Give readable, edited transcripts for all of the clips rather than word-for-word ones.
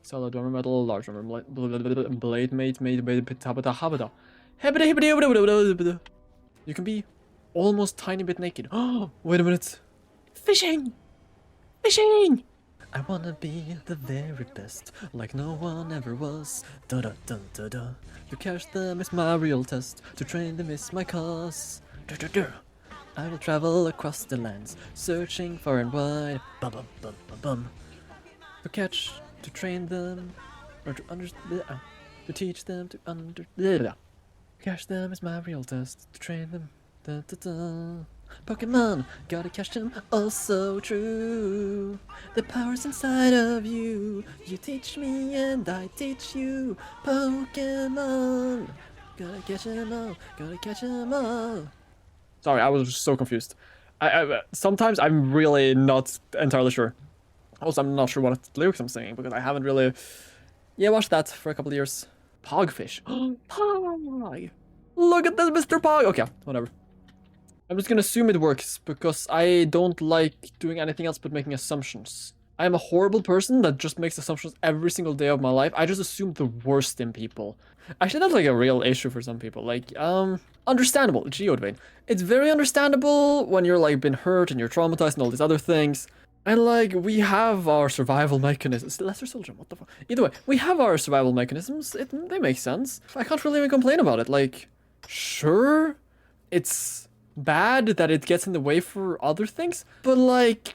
Solagarmr metal, large armor, blade mate, habita. Hebida. You can be almost tiny bit naked. Oh, wait a minute. Fishing! Fishing! I wanna be the very best, like no one ever was. Da da da da da. To catch them is my real test. To train them is my cause. Da da da. I will travel across the lands, searching far and wide. Bum bum bum bum bum. To catch, to train them, or to understand, to teach them to catch them is my real test. To train them, da da da. Pokemon, gotta catch them, oh so true. The power's inside of you. You teach me and I teach you. Pokemon, gotta catch them all, gotta catch them all. Sorry, I was so confused. I sometimes I'm really not entirely sure. Also, I'm not sure what lyrics I'm singing because I haven't really, watched that for a couple of years. Pogfish. Pog. Look at this, Mr. Pog. Okay, whatever. I'm just gonna assume it works because I don't like doing anything else but making assumptions. I am a horrible person that just makes assumptions every single day of my life. I just assume the worst in people. Actually, that's like a real issue for some people. Like, understandable, Geodvane. It's very understandable when you're like been hurt and you're traumatized and all these other things. And like, we have our survival mechanisms. Lesser Soldier, what the fuck? Either way, we have our survival mechanisms. They make sense. I can't really even complain about it. Like, sure, it's bad that it gets in the way for other things, but like,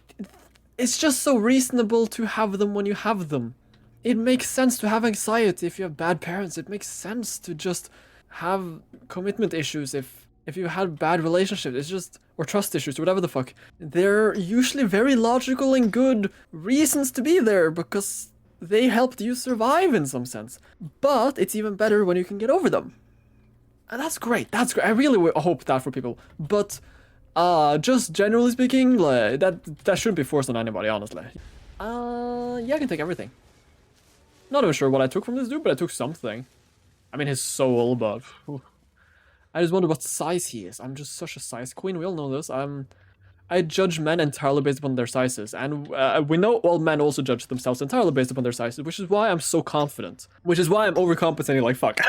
it's just so reasonable to have them when you have them. It makes sense to have anxiety if you have bad parents. It makes sense to just have commitment issues if you had bad relationships. It's just, or trust issues, or whatever the fuck. They're usually very logical and good reasons to be there because they helped you survive in some sense. But it's even better when you can get over them. And that's great. That's great. I really hope that for people. But just generally speaking, like, that shouldn't be forced on anybody, honestly. Yeah, I can take everything. Not even sure what I took from this dude, but I took something. I mean, his soul, but I just wonder what size he is. I'm just such a size queen. We all know this. I judge men entirely based upon their sizes, and we know all men also judge themselves entirely based upon their sizes, which is why I'm so confident. Which is why I'm overcompensating like fuck.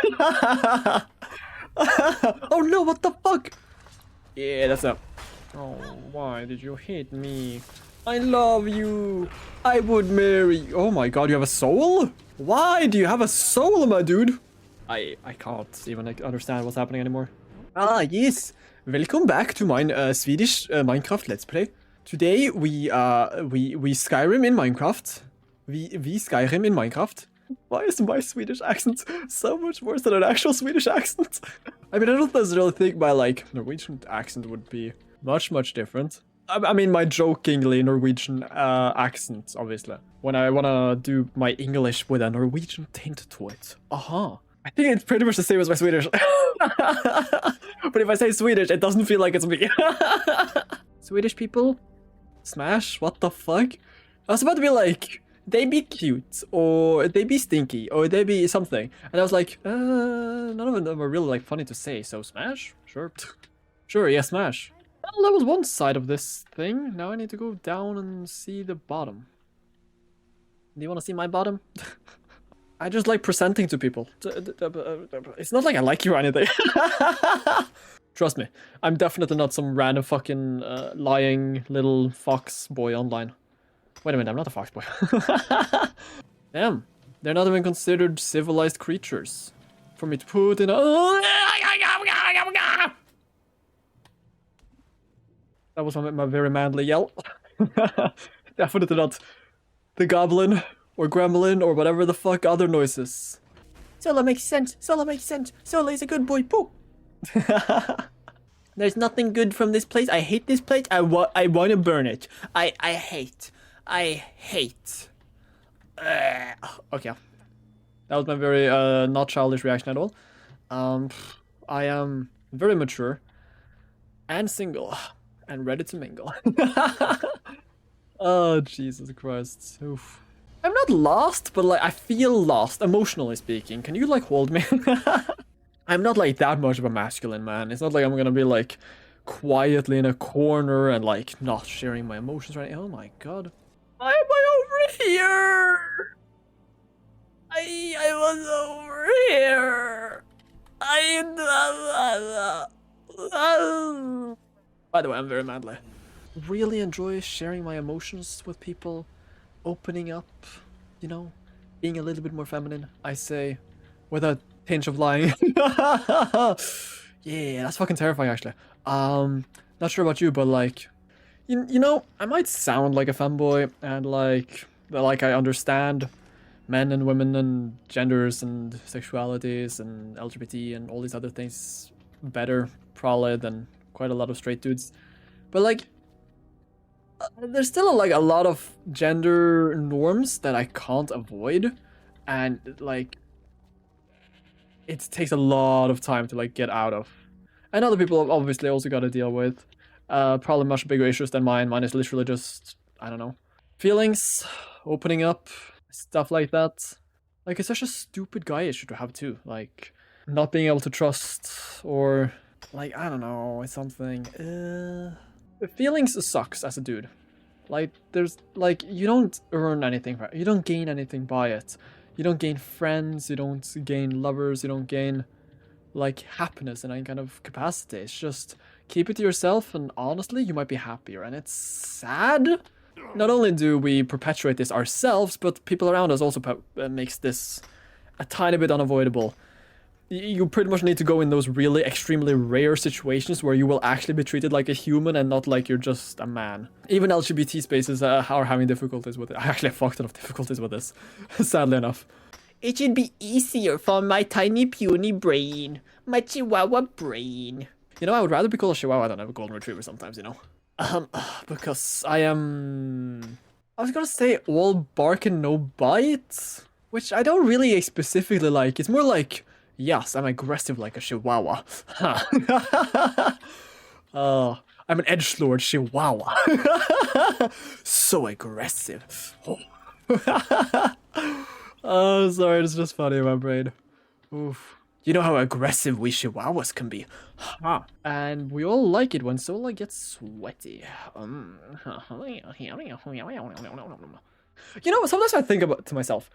Oh no, what the fuck? Yeah, that's it. Oh, why did you hit me? I love you. I would marry you. Oh my god, you have a soul? Why do you have a soul, my dude? I can't even understand what's happening anymore. Ah, yes. Welcome back to my Swedish Minecraft Let's Play. Today we Skyrim in Minecraft. We Skyrim in Minecraft. Why is my Swedish accent so much worse than an actual Swedish accent? I mean, I don't necessarily think my like Norwegian accent would be much different. I mean, my jokingly Norwegian accent, obviously. When I wanna do my English with a Norwegian tint to it. I think it's pretty much the same as my Swedish. But if I say Swedish, it doesn't feel like it's me. Swedish people? Smash? What the fuck? I was about to be like, they be cute, or they be stinky, or they be something. And I was like, none of them are really like funny to say, so smash? Sure. Sure, yeah, smash. Well, that was one side of this thing. Now I need to go down and see the bottom. Do you want to see my bottom? I just like presenting to people. It's not like I like you or anything. Trust me, I'm definitely not some random fucking lying little fox boy online. Wait a minute, I'm not a fox boy. Damn, they're not even considered civilized creatures. For me to put in a... That was my very manly yell. Definitely not the goblin or gremlin or whatever the fuck other noises. Sola makes sense. Sola makes sense. Sola is a good boy. Pooh. There's nothing good from this place. I hate this place. I want to burn it. I hate. Okay. That was my very not childish reaction at all. I am very mature and single and ready to mingle. Oh, Jesus Christ. Oof. I'm not lost, but like I feel lost, emotionally speaking. Can you like hold me? I'm not like that much of a masculine man. It's not like I'm gonna be like quietly in a corner and like not sharing my emotions right now. Oh my god. Why am I over here? was over here. By the way, I'm very madly. Really enjoy sharing my emotions with people, opening up, you know, being a little bit more feminine, I say, with a tinge of lying. Yeah, that's fucking terrifying, actually. Not sure about you, but like, you know, I might sound like a fanboy, and like I understand men and women and genders and sexualities and LGBT and all these other things better, probably, than quite a lot of straight dudes. But like, there's still like a lot of gender norms that I can't avoid, and like, it takes a lot of time to like get out of. And other people have obviously also got to deal with probably much bigger issues than mine. Mine is literally just, I don't know, feelings, opening up, stuff like that. Like, it's such a stupid guy issue to have too. Like, not being able to trust, or like, I don't know, it's something. Feelings sucks as a dude. Like, there's like, you don't earn anything, you don't gain anything by it. You don't gain friends, you don't gain lovers, you don't gain like happiness in any kind of capacity. It's just keep it to yourself, and honestly, you might be happier. And it's sad. Not only do we perpetuate this ourselves, but people around us also makes this a tiny bit unavoidable. You pretty much need to go in those really extremely rare situations where you will actually be treated like a human and not like you're just a man. Even LGBT spaces are having difficulties with it. I actually have fucked enough difficulties with this, sadly enough. It should be easier for my tiny puny brain. My chihuahua brain. You know, I would rather be called a chihuahua than a golden retriever sometimes, you know? Because I am... I was gonna say all bark and no bite, which I don't really specifically like. It's more like... Yes, I'm aggressive like a chihuahua. I'm an edgelord chihuahua. So aggressive. Oh, sorry, it's just funny in my brain. Oof. You know how aggressive we chihuahuas can be. Huh. And we all like it when Sola gets sweaty. You know, sometimes I think about to myself,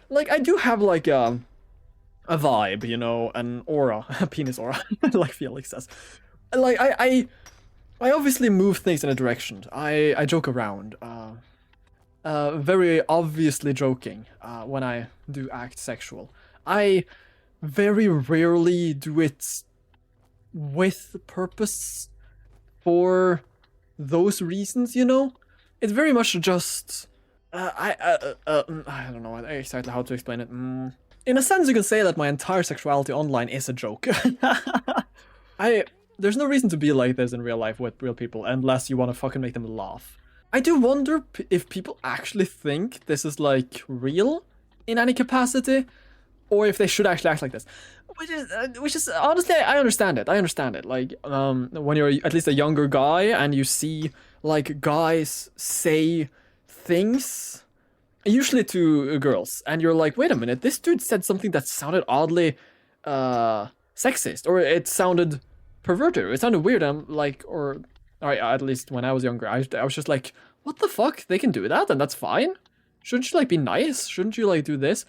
like, I do have like a vibe, you know, an aura, a penis aura, like Felix says. Like, I obviously move things in a direction. I joke around, very obviously joking, when I do act sexual. I very rarely do it with purpose for those reasons, you know? It's very much just, I don't know exactly how to explain it. In a sense, you can say that my entire sexuality online is a joke. There's no reason to be like this in real life with real people unless you want to fucking make them laugh. I do wonder if people actually think this is like real in any capacity, or if they should actually act like this. Which is honestly, I understand it. Like, when you're at least a younger guy and you see like guys say things, usually to girls, and you're like, wait a minute, this dude said something that sounded oddly sexist, or it sounded perverted, or it sounded weird. I'm like, or at least when I was younger, I was just like, what the fuck? They can do that, and that's fine? Shouldn't you like be nice? Shouldn't you like do this?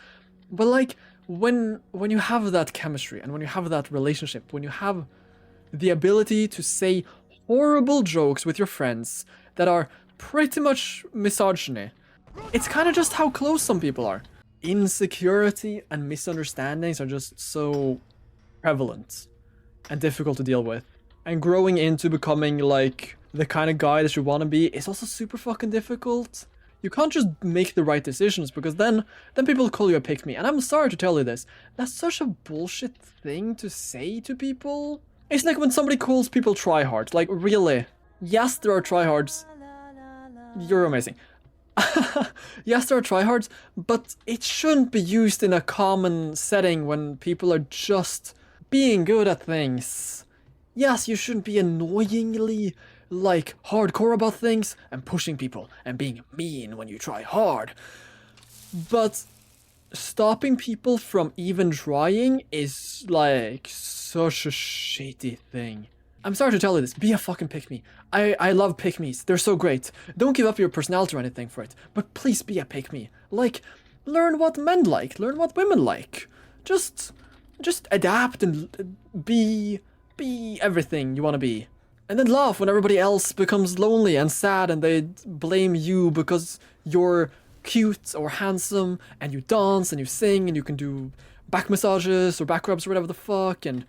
But like, when you have that chemistry, and when you have that relationship, when you have the ability to say horrible jokes with your friends that are pretty much misogyny, it's kind of just how close some people are. Insecurity and misunderstandings are just so prevalent and difficult to deal with. And growing into becoming like the kind of guy that you want to be is also super fucking difficult. You can't just make the right decisions, because then people call you a pick-me. And I'm sorry to tell you this, that's such a bullshit thing to say to people. It's like when somebody calls people tryhards. Like, really? Yes, there are tryhards. You're amazing. Yes, there are tryhards, but it shouldn't be used in a common setting when people are just being good at things. Yes, you shouldn't be annoyingly, like, hardcore about things and pushing people and being mean when you try hard. But stopping people from even trying is, like, such a shitty thing. I'm sorry to tell you this, be a fucking pick-me. I love pick-me's, they're so great. Don't give up your personality or anything for it, but please be a pick-me. Like, learn what men like, learn what women like. Just adapt and be everything you want to be. And then laugh when everybody else becomes lonely and sad and they blame you because you're cute or handsome and you dance and you sing and you can do back massages or back rubs or whatever the fuck, and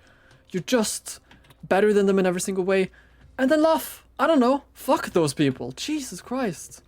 you're just better than them in every single way. And then laugh. I don't know. Fuck those people. Jesus Christ.